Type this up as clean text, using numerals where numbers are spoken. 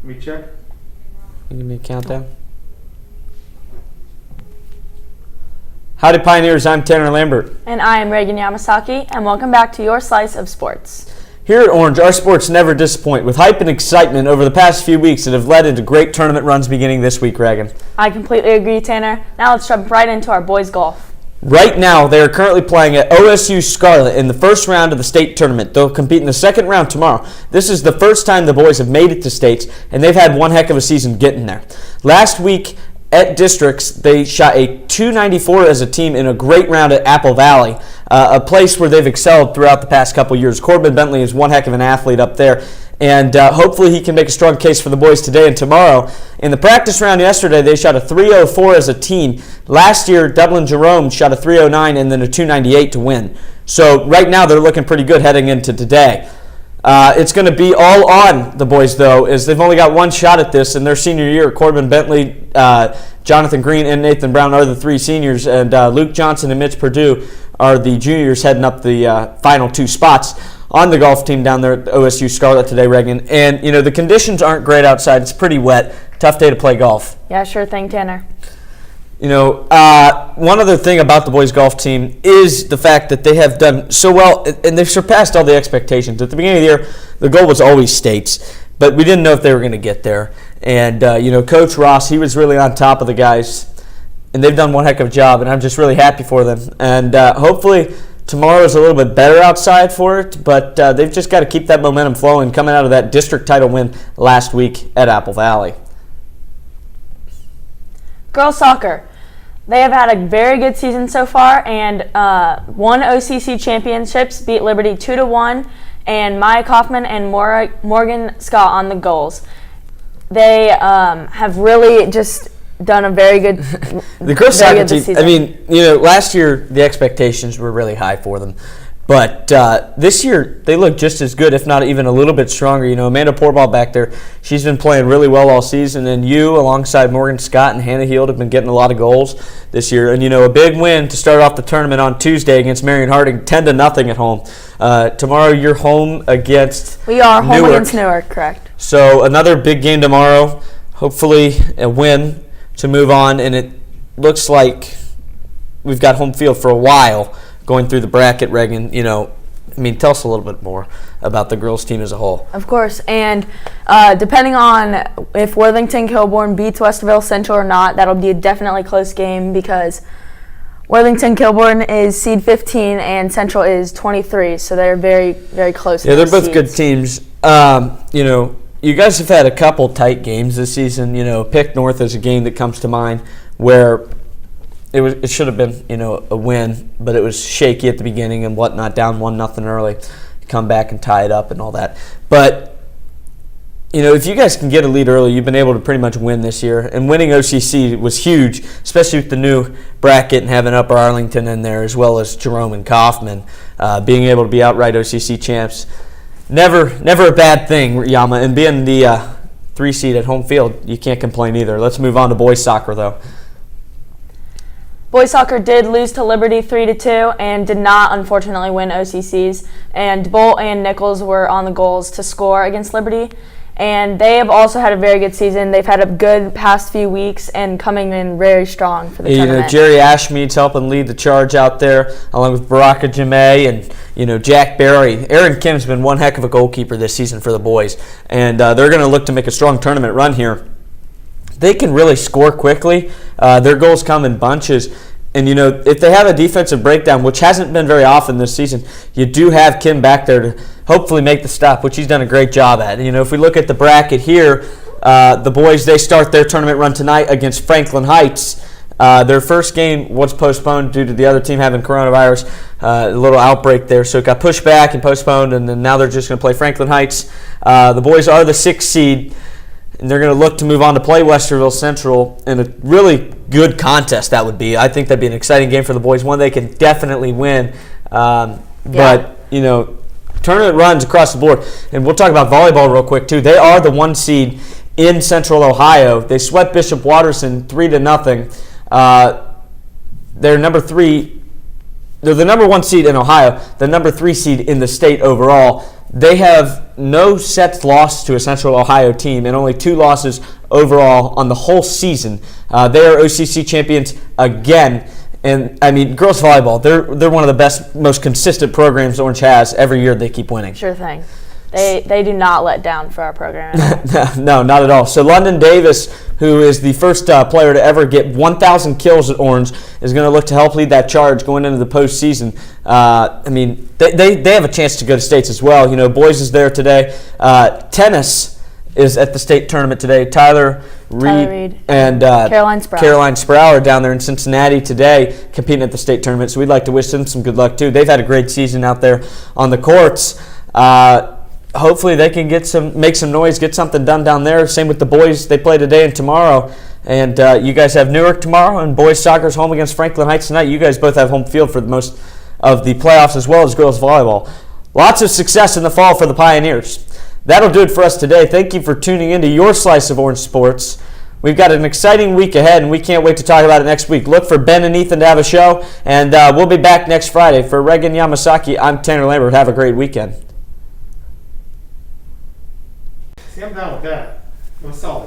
Let me check. Give me a countdown. Howdy Pioneers, I'm Tanner Lambert. And I am Reagan Yamasaki, and welcome back to your Slice of Sports. Here at Orange, our sports never disappoint, with hype and excitement over the past few weeks that have led into great tournament runs beginning this week, Reagan. I completely agree, Tanner. Now let's jump right into our boys golf. Right now, they are currently playing at OSU Scarlet in the first round of the state tournament. They'll compete in the second round tomorrow. This is the first time the boys have made it to states, and they've had one heck of a season getting there. Last week at districts, they shot a 294 as a team in a great round at Apple Valley, a place where they've excelled throughout the past couple years. Corbin Bentley is one heck of an athlete up there, and hopefully he can make a strong case for the boys today and tomorrow. In the practice round yesterday, they shot a 304 as a team. Last year, Dublin Jerome shot a 309 and then a 298 to win. So right now, they're looking pretty good heading into today. It's going to be all on the boys, though, as they've only got one shot at this in their senior year. Corbin Bentley, Jonathan Green, and Nathan Brown are the three seniors, and Luke Johnson and Mitch Perdue are the juniors heading up the final two spots on the golf team down there at OSU Scarlet today, Reagan. And, you know, the conditions aren't great outside. It's pretty wet. Tough day to play golf. Yeah, sure thing, Tanner. You know, one other thing about the boys golf team is the fact that they have done so well, and they've surpassed all the expectations. At the beginning of the year, the goal was always states, but we didn't know if they were going to get there. And, you know, Coach Ross, he was really on top of the guys, and they've done one heck of a job, and I'm just really happy for them. And hopefully tomorrow is a little bit better outside for it, but they've just got to keep that momentum flowing coming out of that district title win last week at Apple Valley. Girls soccer. They have had a very good season so far and won OCC championships, beat Liberty 2-1, and Maya Kaufman and Morgan Scott on the goals. They have really just done a very good the girls soccer team, I mean, you know, last year the expectations were really high for them. But this year, they look just as good, if not even a little bit stronger. You know, Amanda Porball back there, she's been playing really well all season. And you, alongside Morgan Scott and Hannah Heald, have been getting a lot of goals this year. And, you know, a big win to start off the tournament on Tuesday against Marion Harding, 10-0 at home. Tomorrow, you're home against We are home Newark. against Newark, correct. So another big game tomorrow. Hopefully a win to move on. And it looks like we've got home field for a while going through the bracket, Reagan. You know, I mean, tell us a little bit more about the girls' team as a whole. Of course, and depending on if Worthington Kilbourne beats Westerville Central or not, that'll be a definitely close game because Worthington Kilbourne is seed 15 and Central is 23, so they're very, very close. Yeah, they're both good teams. You know, you guys have had a couple tight games this season. You know, Pick North is a game that comes to mind where it should have been, you know, a win, but it was shaky at the beginning and whatnot, down 1-0 early, come back and tie it up and all that. But, you know, if you guys can get a lead early, you've been able to pretty much win this year. And winning OCC was huge, especially with the new bracket and having Upper Arlington in there, as well as Jerome and Kaufman being able to be outright OCC champs. Never a bad thing, Yama. And being the 3 seed at home field, you can't complain either. Let's move on to boys soccer, though. Boys soccer did lose to Liberty 3-2 and did not, unfortunately, win OCCs. And Bolt and Nichols were on the goals to score against Liberty. And they have also had a very good season. They've had a good past few weeks and coming in very strong for the tournament. You know, Jerry Ashmead's helping lead the charge out there, along with Baraka Jameh and, you know, Jack Barry. Aaron Kim's been one heck of a goalkeeper this season for the boys. And they're going to look to make a strong tournament run here. They can really score quickly. Their goals come in bunches. And, you know, if they have a defensive breakdown, which hasn't been very often this season, you do have Kim back there to hopefully make the stop, which he's done a great job at. You know, if we look at the bracket here, the boys, they start their tournament run tonight against Franklin Heights. Their first game was postponed due to the other team having coronavirus, a little outbreak there. So it got pushed back and postponed, and then now they're just going to play Franklin Heights. The boys are the 6th seed. And they're going to look to move on to play Westerville Central in a really good contest, that would be. I think that'd be an exciting game for the boys, one they can definitely win. But, you know, tournament runs across the board. And we'll talk about volleyball real quick, too. They are the 1 seed in Central Ohio. They swept Bishop Watterson 3-0. They're number 3. They're the number 1 seed in Ohio, the number 3 seed in the state overall. they have no sets lost to a Central Ohio team and only 2 losses overall on the whole season. They are OCC champions again. And, I mean, girls volleyball, they're one of the best, most consistent programs Orange has. Every year they keep winning. Sure thing. They do not let down for our program at all. No, not at all. So London Davis, who is the first player to ever get 1,000 kills at Orange, is going to look to help lead that charge going into the postseason. I mean, they have a chance to go to states as well. You know, boys is there today. Tennis is at the state tournament today. Tyler Reed and Caroline Sproul are down there in Cincinnati today competing at the state tournament. So we'd like to wish them some good luck too. They've had a great season out there on the courts. Hopefully they can make some noise, get something done down there. Same with the boys. They play today and tomorrow. And you guys have Newark tomorrow, and boys soccer's home against Franklin Heights tonight. You guys both have home field for the most of the playoffs as well as girls volleyball. Lots of success in the fall for the Pioneers. That'll do it for us today. Thank you for tuning into your slice of Orange Sports. We've got an exciting week ahead, and we can't wait to talk about it next week. Look for Ben and Ethan to have a show, and we'll be back next Friday. For Regan Yamasaki, I'm Tanner Lambert. Have a great weekend. See, I'm down with that. I'm solid.